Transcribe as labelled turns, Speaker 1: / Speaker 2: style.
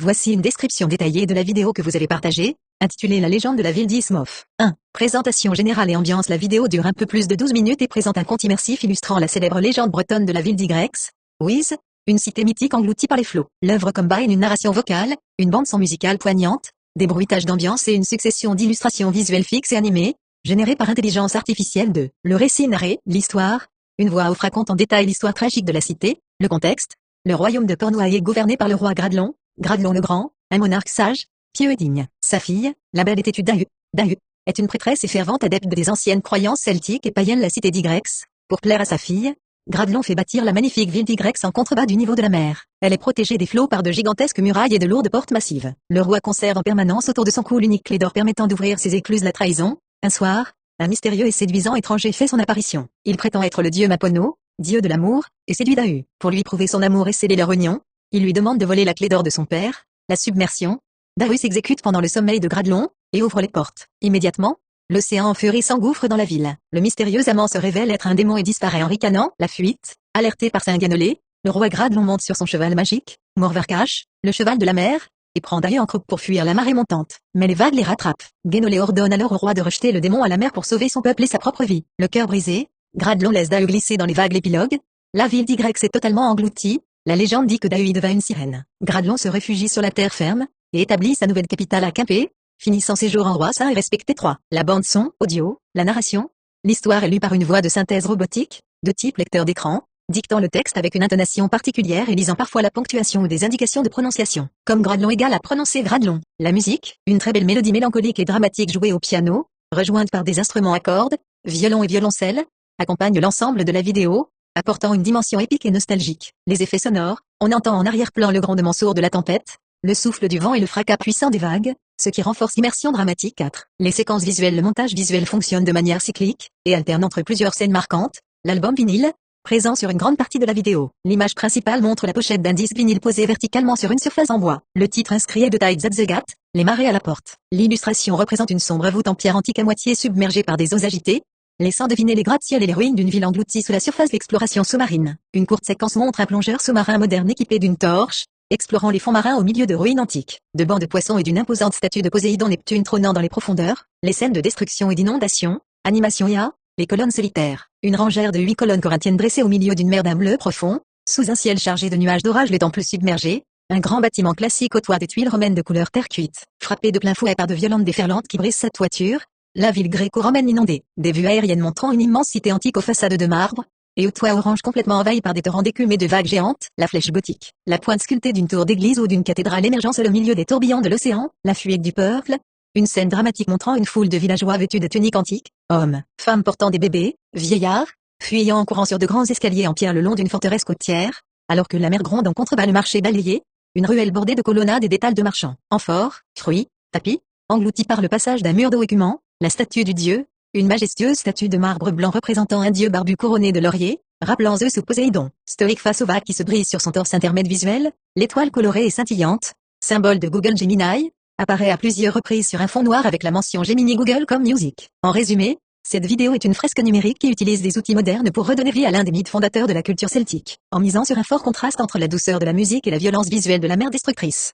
Speaker 1: Voici une description détaillée de la vidéo que vous avez partagée, intitulée La légende de la ville d'Ismoff. 1. Présentation générale et ambiance. La vidéo dure un peu plus de 12 minutes et présente un conte immersif illustrant la célèbre légende bretonne de la ville d'Yx, Wiz, une cité mythique engloutie par les flots. L'œuvre combine une narration vocale, une bande-son musicale poignante, des bruitages d'ambiance et une succession d'illustrations visuelles fixes et animées, générées par intelligence artificielle. 2. Le récit narré, l'histoire. Une voix off raconte en détail l'histoire tragique de la cité, le contexte. Le royaume de Cornouailles est gouverné par le roi Gradelon le Grand, un monarque sage, pieux et digne. Sa fille, la belle et têtue Dahu, est une prêtresse et fervente adepte des anciennes croyances celtiques et païennes. La cité d'Yx, pour plaire à sa fille, Gradelon fait bâtir la magnifique ville d'Yx en contrebas du niveau de la mer. Elle est protégée des flots par de gigantesques murailles et de lourdes portes massives. Le roi conserve en permanence autour de son cou l'unique clé d'or permettant d'ouvrir ses écluses. La trahison. Un soir, un mystérieux et séduisant étranger fait son apparition. Il prétend être le dieu Mapono, dieu de l'amour, et séduit Dahu. Pour lui prouver son amour et sceller leur union, il lui demande de voler la clé d'or de son père, la submersion. Dahu s'exécute pendant le sommeil de Gradelon, et ouvre les portes. Immédiatement, l'océan en furie s'engouffre dans la ville. Le mystérieux amant se révèle être un démon et disparaît en ricanant. La fuite. Alerté par Saint-Ganolé, le roi Gradelon monte sur son cheval magique, Morvercache, le cheval de la mer, et prend Dahu en croupe pour fuir la marée montante. Mais les vagues les rattrapent. Ganolé ordonne alors au roi de rejeter le démon à la mer pour sauver son peuple et sa propre vie. Le cœur brisé, Gradelon laisse Dahu glisser dans les vagues. L'épilogue. La ville d'Yx est totalement engloutie. La légende dit que Dahu y devint une sirène. Gradelon se réfugie sur la terre ferme, et établit sa nouvelle capitale à Quimper, finissant ses jours en roi saint et respecté. 3. La bande-son, audio, la narration. L'histoire est lue par une voix de synthèse robotique, de type lecteur d'écran, dictant le texte avec une intonation particulière et lisant parfois la ponctuation ou des indications de prononciation. Comme Gradelon égale à prononcer Gradelon. La musique, une très belle mélodie mélancolique et dramatique jouée au piano, rejointe par des instruments à cordes, violon et violoncelle, accompagne l'ensemble de la vidéo, apportant une dimension épique et nostalgique. Les effets sonores, on entend en arrière-plan le grondement sourd de la tempête, le souffle du vent et le fracas puissant des vagues, ce qui renforce l'immersion dramatique. 4. Les séquences visuelles. Le montage visuel fonctionne de manière cyclique, et alterne entre plusieurs scènes marquantes. L'album vinyle, présent sur une grande partie de la vidéo. L'image principale montre la pochette d'un disque vinyle posé verticalement sur une surface en bois. Le titre inscrit est de Tides at the Gate, les marées à la porte. L'illustration représente une sombre voûte en pierre antique à moitié submergée par des eaux agitées, laissant deviner les gratte-ciels et les ruines d'une ville engloutie sous la surface. L'exploration sous-marine. Une courte séquence montre un plongeur sous-marin moderne équipé d'une torche, explorant les fonds marins au milieu de ruines antiques, de bancs de poissons et d'une imposante statue de Poséidon Neptune trônant dans les profondeurs. Les scènes de destruction et d'inondation, animation IA, les colonnes solitaires. Une rangère de 8 colonnes corinthiennes dressées au milieu d'une mer d'un bleu profond, sous un ciel chargé de nuages d'orage. Le temple submergé. Un grand bâtiment classique au toit de tuiles romaines de couleur terre cuite, frappé de plein fouet par de violentes déferlantes qui brisent sa toiture. La ville gréco-romaine inondée. Des vues aériennes montrant une immense cité antique aux façades de marbre, et au toit orange complètement envahi par des torrents d'écume et de vagues géantes. La flèche gothique. La pointe sculptée d'une tour d'église ou d'une cathédrale émergeant seule au milieu des tourbillons de l'océan. La fuite du peuple. Une scène dramatique montrant une foule de villageois vêtus de tuniques antiques, hommes, femmes portant des bébés, vieillards, fuyant en courant sur de grands escaliers en pierre le long d'une forteresse côtière, alors que la mer gronde en contrebas. Le marché balayé. Une ruelle bordée de colonnades et d'étals de marchands. Amphores, fruits, tapis, engloutis par le passage d'un mur d'eau écumant. La statue du dieu, une majestueuse statue de marbre blanc représentant un dieu barbu couronné de laurier, rappelant Zeus ou Poséidon. Stoïque face aux vagues qui se brisent sur son torse. Intermède visuel, l'étoile colorée et scintillante, symbole de Google Gemini, apparaît à plusieurs reprises sur un fond noir avec la mention Gemini Google comme Music. En résumé, cette vidéo est une fresque numérique qui utilise des outils modernes pour redonner vie à l'un des mythes fondateurs de la culture celtique, en misant sur un fort contraste entre la douceur de la musique et la violence visuelle de la mer destructrice.